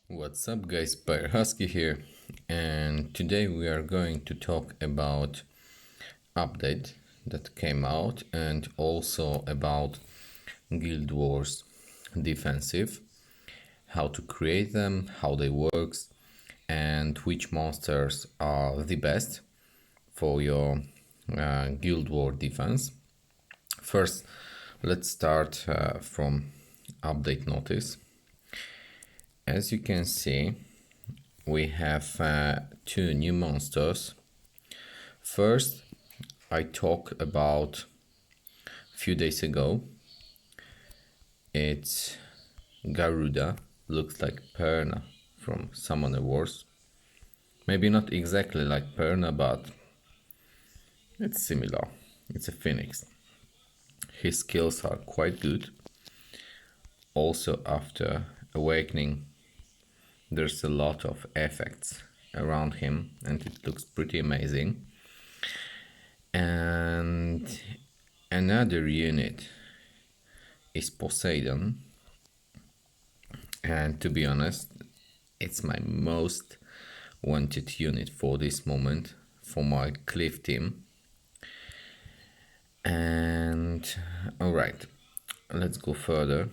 What's up guys, PyreHusky here, and today we are going to talk about update that came out and also about Guild Wars defensive, how to create them, how they works, and which monsters are the best for your Guild War defense. First, let's start from update notice. As you can see, we have two new monsters. First, I talked about a few days ago. It's Garuda, looks like Perna from Summoner Wars. Maybe not exactly like Perna, but it's similar. It's a phoenix. His skills are quite good. Also, after awakening, there's a lot of effects around him and it looks pretty amazing. And another unit is Poseidon, and to be honest, it's my most wanted unit for this moment for my cliff team. And alright, let's go further.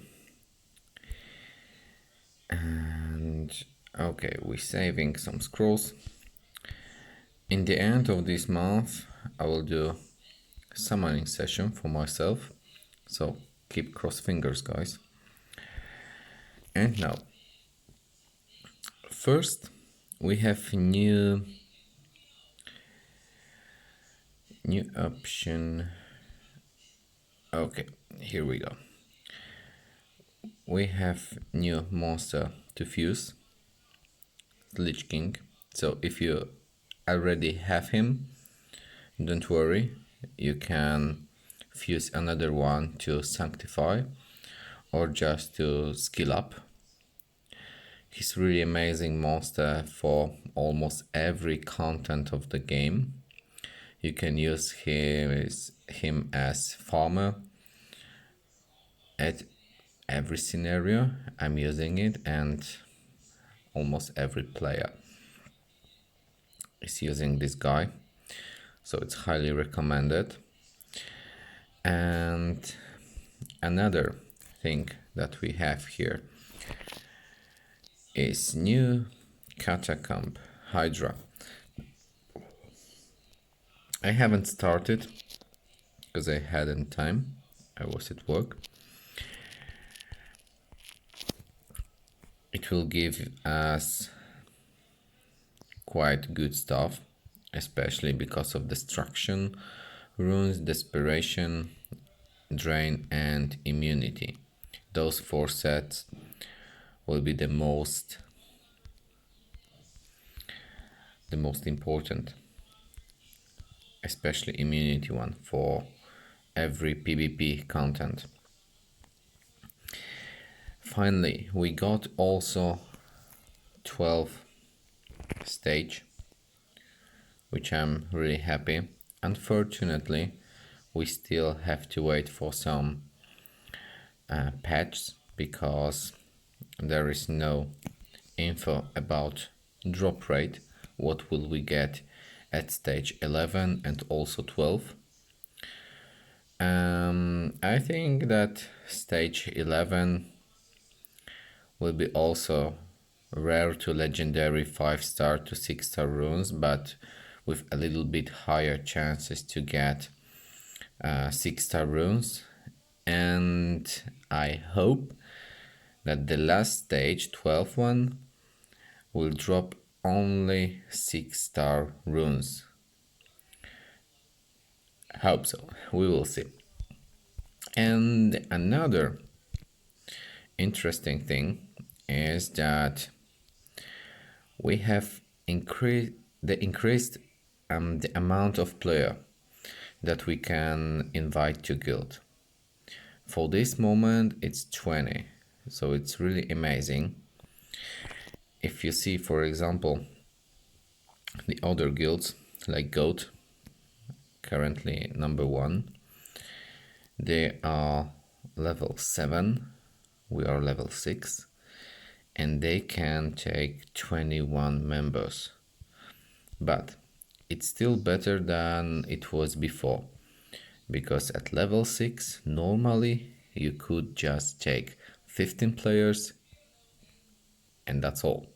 And okay, we're saving some scrolls. In the end of this month, I will do a summoning session for myself. So keep cross fingers, guys. And now, first we have new option. Okay, here we go. We have new monster to fuse, Lich King. So if you already have him, don't worry, you can fuse another one to Sanctify or just to skill up. He's really amazing monster for almost every content of the game. You can use him as farmer at every scenario. I'm using it, and almost every player is using this guy, so it's highly recommended. And another thing that we have here is new Catacomb Hydra. I haven't started because I hadn't time, I was at work. It will give us quite good stuff, especially because of destruction, runes, desperation, drain, and immunity. Those four sets will be the most important, especially immunity one for every PvP content. Finally, we got also 12 stage, which I'm really happy. Unfortunately, we still have to wait for some patches because there is no info about drop rate. What will we get at stage 11 and also 12? I think that stage 11 will be also rare to legendary 5-star to 6-star runes, but with a little bit higher chances to get 6-star runes. And I hope that the last stage, 12 one, will drop only 6-star runes. I hope so, we will see. And another interesting thing is that we have increased the amount of player that we can invite to guild. For this moment it's 20, so it's really amazing. If you see, for example, the other guilds like Goat, currently number 1, they are level 7, we are level 6, and they can take 21 members. But it's still better than it was before, because at level 6 normally you could just take 15 players and that's all.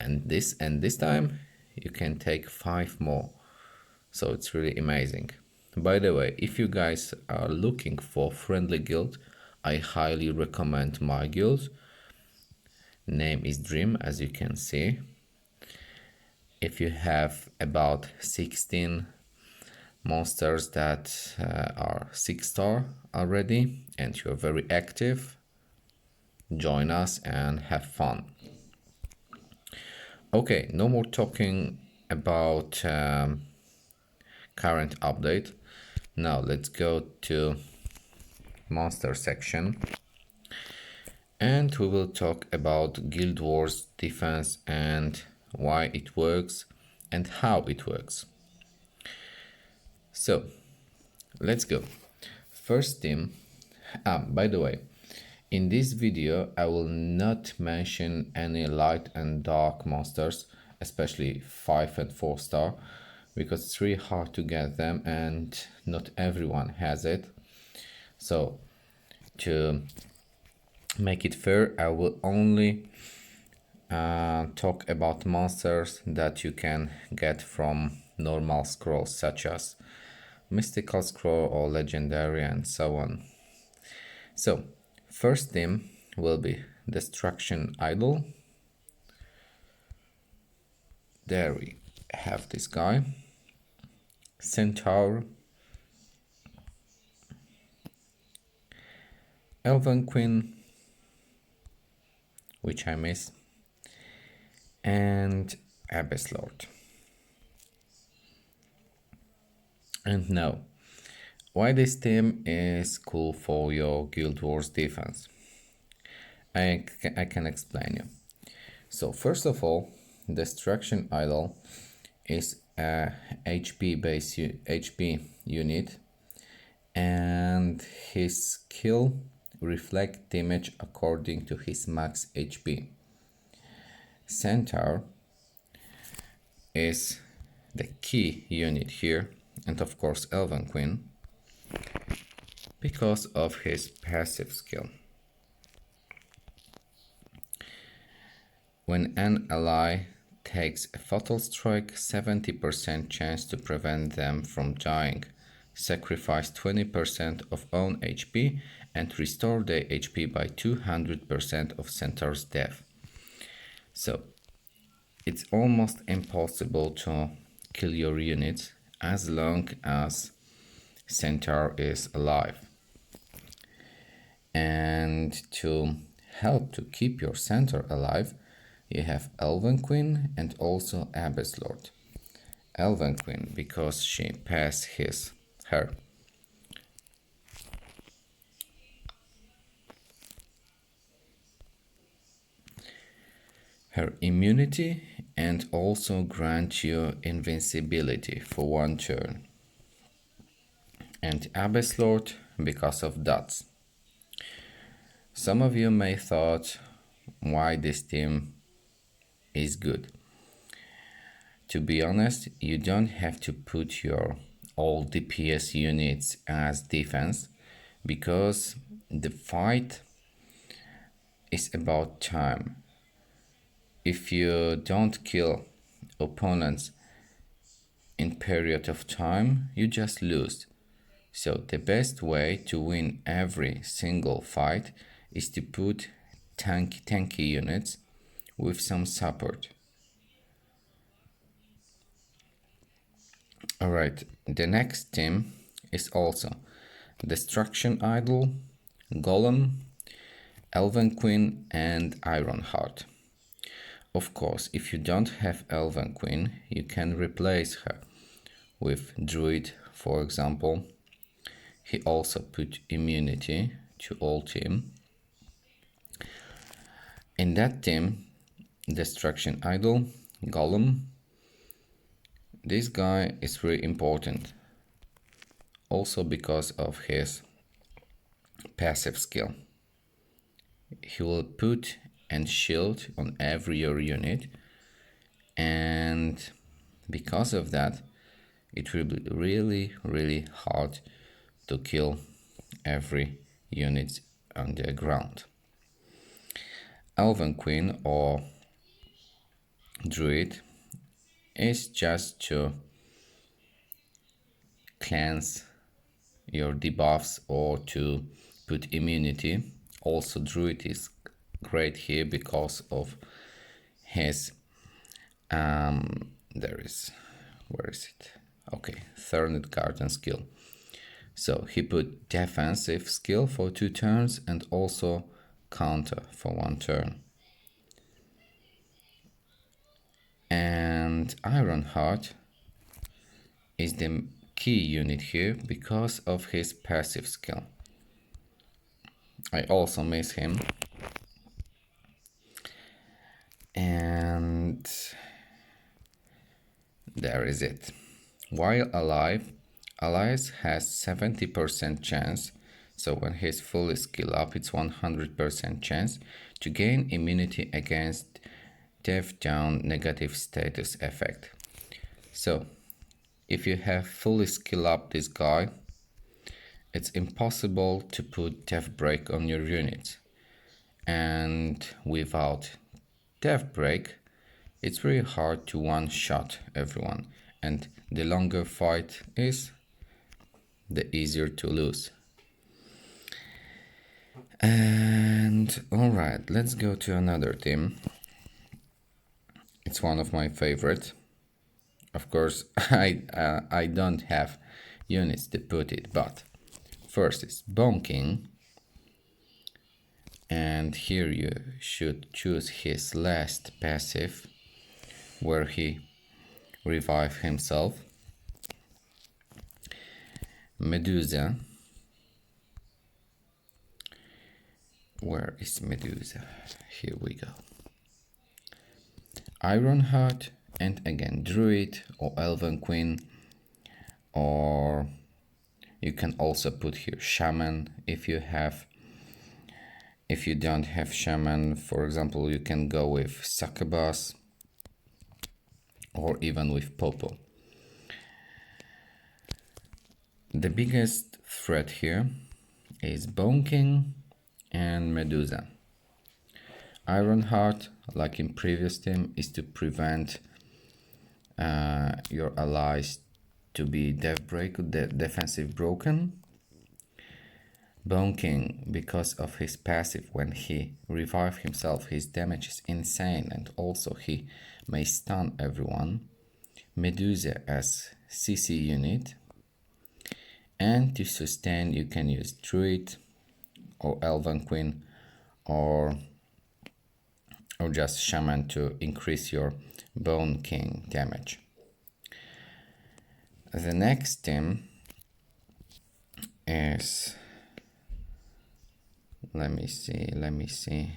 And this time you can take 5 more. So it's really amazing. By the way, if you guys are looking for friendly guild, I highly recommend my guild. Name is Dream, as you can see. If you have about 16 monsters that are 6-star already and you're very active, join us and have fun. Okay, no more talking about current update. Now let's go to monster section and we will talk about Guild Wars defense and why it works and how it works. So let's go. First team. By the way, in this video I will not mention any light and dark monsters, especially 5 and 4 star, because it's really hard to get them and not everyone has it. So to make it fair, I will only talk about monsters that you can get from normal scrolls, such as mystical scroll or legendary and so on. So first team will be Destruction Idol. There we have this guy. Centaur, Elven Queen, which I miss, and Abyss Lord. And now, why this team is cool for your Guild Wars defense? I can explain you. So first of all, Destruction Idol is a HP based HP unit, and his skill reflect damage according to his max HP. Centaur is the key unit here, and of course Elven Queen, because of his passive skill. When an ally takes a fatal strike, 70% chance to prevent them from dying. Sacrifice 20% of own HP and restore their HP by 200% of Centaur's death. So it's almost impossible to kill your units as long as Centaur is alive. And to help to keep your Centaur alive, you have Elven Queen and also Abyss Lord. Elven Queen because she passed her immunity and also grant you invincibility for 1 turn. And Abyss Lord because of dots. Some of you may thought why this team is good. To be honest, you don't have to put your all DPS units as defense, because the fight is about time. If you don't kill opponents in period of time, you just lose. So the best way to win every single fight is to put tanky units with some support. Alright, the next team is also Destruction Idol, Golem, Elven Queen and Ironheart. Of course, if you don't have Elven Queen, you can replace her with Druid, for example. He also put immunity to all team. In that team, Destruction Idol, Golem, this guy is really important, also because of his passive skill. He will put and shield on every your unit, and because of that it will be really hard to kill every unit on the ground. Elven Queen or Druid is just to cleanse your debuffs or to put immunity. Also Druid is great here because of his there is, where is it? Okay, Thorned Garden skill. So he put defensive skill for 2 turns and also counter for 1 turn. And Ironheart is the key unit here because of his passive skill. I also miss him. And there is it. While alive, Elias has 70% chance, so when he's fully skill up, it's 100% chance to gain immunity against death down negative status effect. So if you have fully skill up this guy, it's impossible to put death break on your units, and without death break it's really hard to one shot everyone, and the longer fight is, the easier to lose. And alright, let's go to another team. It's one of my favorite. Of course, I don't have units to put it, but first is Bone King. And here you should choose his last passive, where he revive himself. Medusa. Where is Medusa? Here we go. Ironheart, and again Druid or Elven Queen, or you can also put here Shaman if you have. If you don't have Shaman, for example, you can go with Succubus or even with Popo. The biggest threat here is Bone King and Medusa. Ironheart, like in previous team, is to prevent your allies to be defensive broken. Bone King, because of his passive, when he revives himself, his damage is insane, and also he may stun everyone. Medusa as CC unit, and to sustain you can use Druid or Elven Queen or just Shaman to increase your Bone King damage. The next team is, let me see.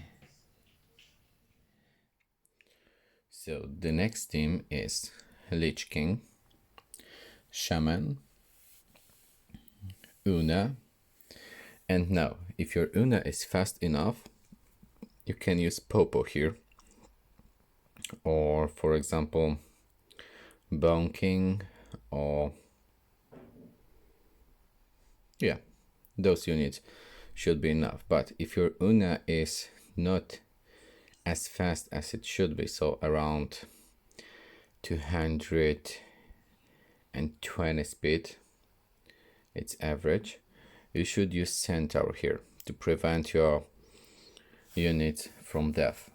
So the next team is Lich King, Shaman, Una, and now if your Una is fast enough, you can use Popo here, or for example Bone King, or yeah, those units should be enough. But if your Una is not as fast as it should be, so around 220 speed, it's average, you should use Centaur here to prevent your units from death.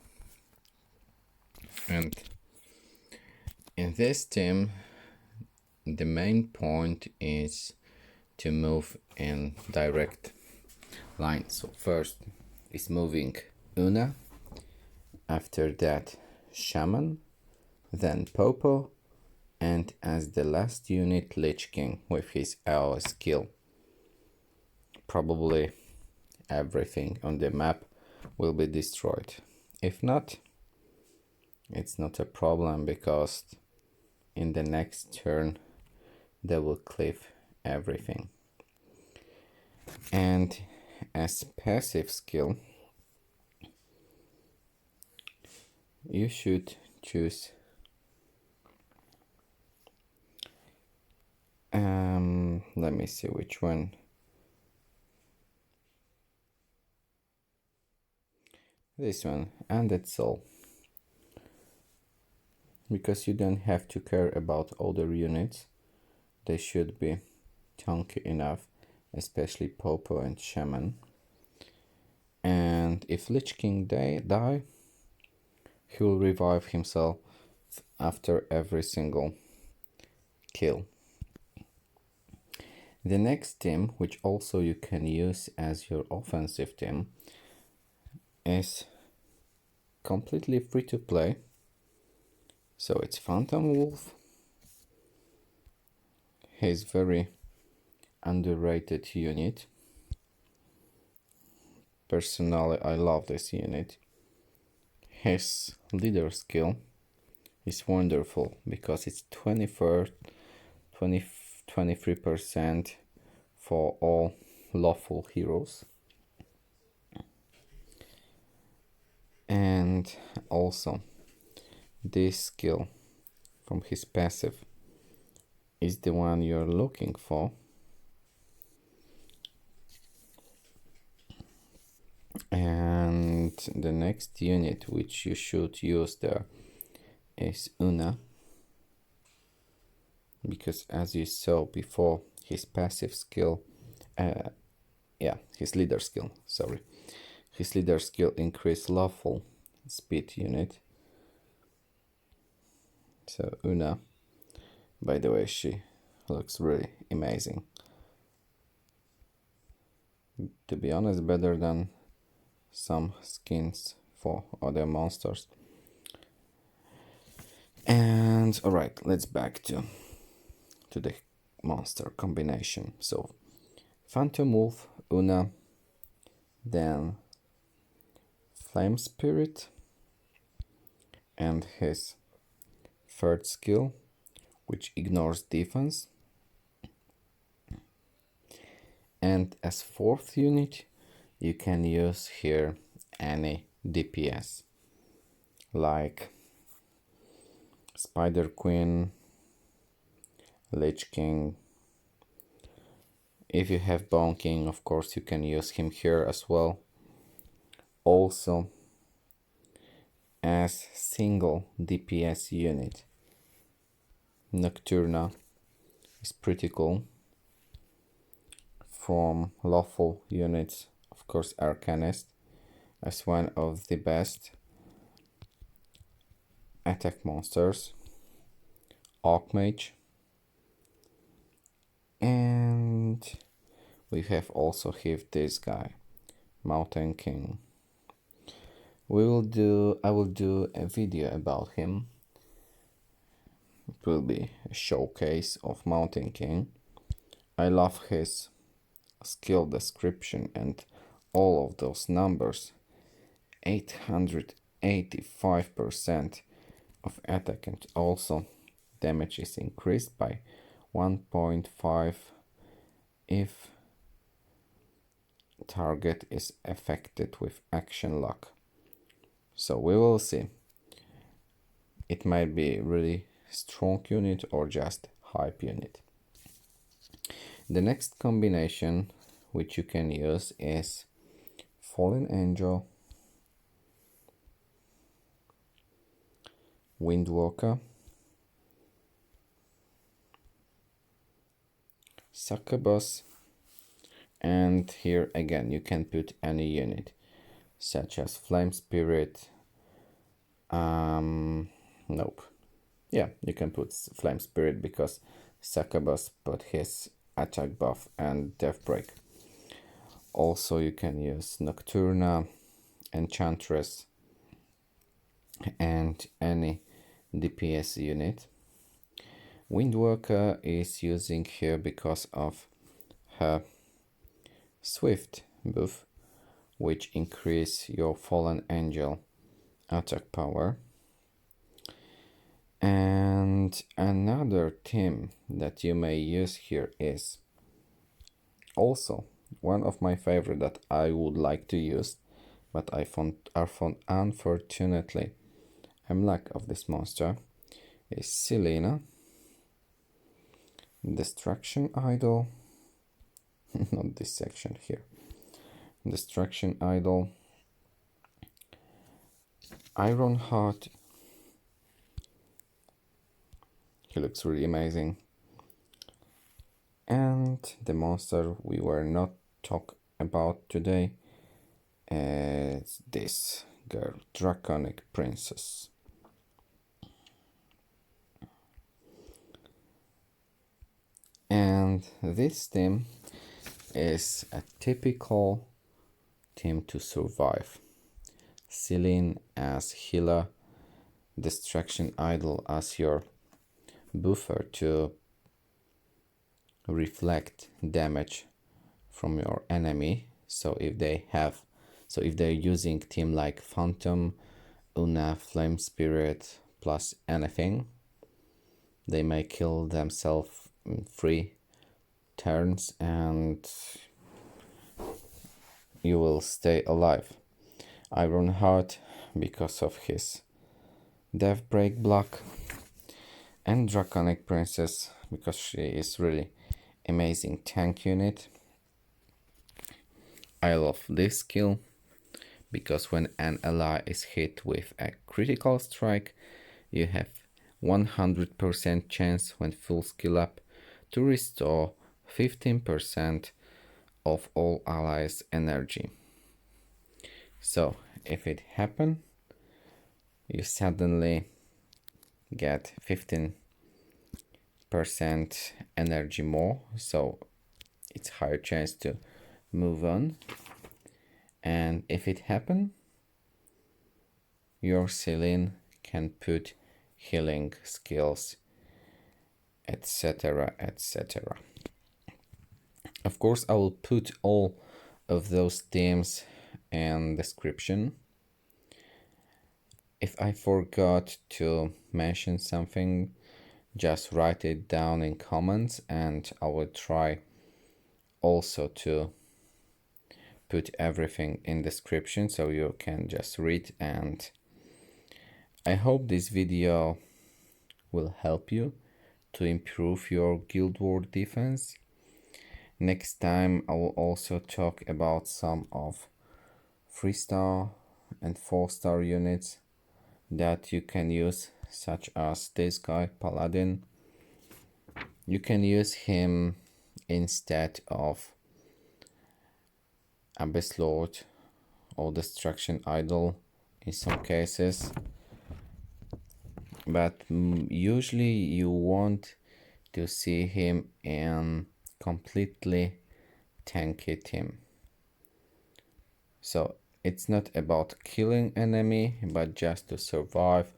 And in this team, the main point is to move in direct line. So first is moving Una, after that Shaman, then Popo, and as the last unit Lich King with his AoE skill. Probably everything on the map will be destroyed. If not, it's not a problem, because in the next turn they will cliff everything. And as passive skill, you should choose let me see which one. This one, and that's all. Because you don't have to care about other units. They should be chunky enough, especially Popo and Shaman. And if Lich King die, he will revive himself after every single kill. The next team, which also you can use as your offensive team, is completely free to play. So it's Phantom Wolf. He's very underrated unit. Personally, I love this unit. His leader skill is wonderful because it's 23% for all lawful heroes. And also, this skill from his passive is the one you're looking for. And the next unit which you should use there is Una, because as you saw before, his passive skill, his leader skill, his leader skill increase lawful speed unit. So Una, by the way, she looks really amazing. To be honest, better than some skins for other monsters. And alright, let's back to the monster combination. So Phantom Wolf, Una, then Flame Spirit, and his third skill, which ignores defense. And as fourth unit, you can use here any DPS, like Spider Queen, Lich King. If you have Bone King, of course, you can use him here as well. Also, as single DPS unit, Nocturna is pretty cool. From lawful units, of course, Arcanist as one of the best attack monsters, Archmage, and we have also here this guy, Mountain King. I will do a video about him. It will be a showcase of Mountain King. I love his skill description and all of those numbers. 885% of attack, and also damage is increased by 1.5 if target is affected with action lock. So we will see. It might be really strong unit or just hype unit. The next combination which you can use is Fallen Angel, Windwalker, Succubus, and here again you can put any unit such as Flame Spirit. Nope. Yeah, you can put Flame Spirit because Succubus put his attack buff and death break. Also you can use Nocturna, Enchantress, and any DPS unit. Windwalker is using here because of her Swift buff, which increase your Fallen Angel attack power. And another team that you may use here is also one of my favorite that I would like to use, but I found unfortunately Hemlock of this monster is Selena, Destruction Idol, not this section here, Destruction Idol, Iron Heart. He looks really amazing. And the monster we were not talk about today is this girl, Draconic Princess. And this team is a typical team to survive. Selene as healer, Destruction Idol as your buffer to reflect damage from your enemy. So if they're using team like Phantom, Una, Flame Spirit plus anything, they may kill themselves in 3 turns and you will stay alive. Ironheart because of his Death Break block, and Draconic Princess because she is really amazing tank unit. I love this skill because when an ally is hit with a critical strike, you have 100% chance when full skill up to restore 15% of all allies' energy. So if it happens, you suddenly get 15% energy more, so it's higher chance to move on. And if it happens, your Selene can put healing skills, etc., etc. Of course, I will put all of those themes in description. If I forgot to mention something, just write it down in comments and I will try also to put everything in description so you can just read. And I hope this video will help you to improve your Guild War defense. Next time I will also talk about some of 3-star and 4-star units that you can use, such as this guy, Paladin. You can use him instead of Abyss Lord or Destruction Idol in some cases, but usually you want to see him in completely tanky team. So it's not about killing enemy, but just to survive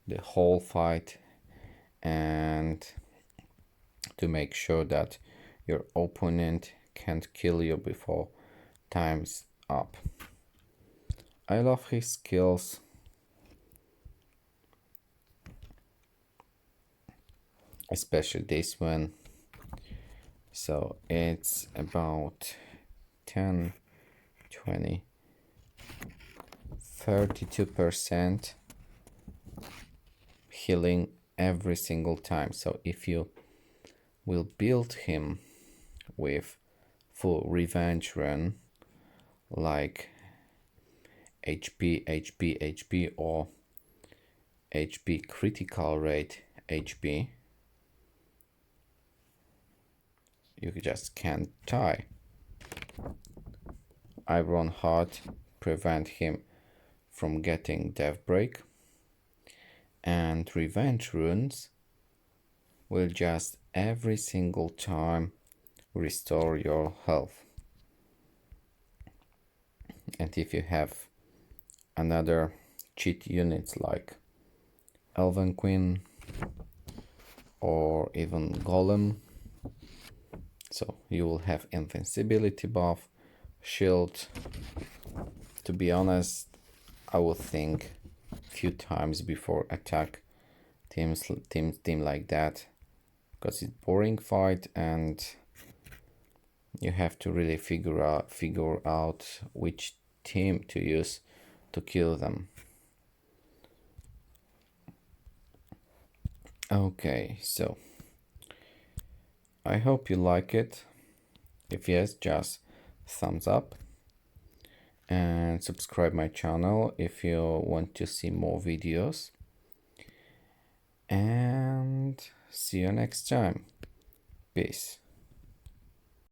the whole fight and to make sure that your opponent can't kill you before time's up. I love his skills. Especially this one. So it's about 10, 20, 32% healing every single time. So if you will build him with full revenge run, like HP or HP critical rate HP, you just can't die. Iron Heart prevent him from getting Death Break, and Revenge Runes will just every single time restore your health. And if you have another cheat units like Elven Queen or even Golem, so you will have invincibility buff, shield. To be honest, I would think a few times before attack team like that, because it's boring fight and you have to really figure out which team to use to kill them. Okay, so I hope you like it. If yes, just thumbs up and subscribe my channel if you want to see more videos. And see you next time. Peace.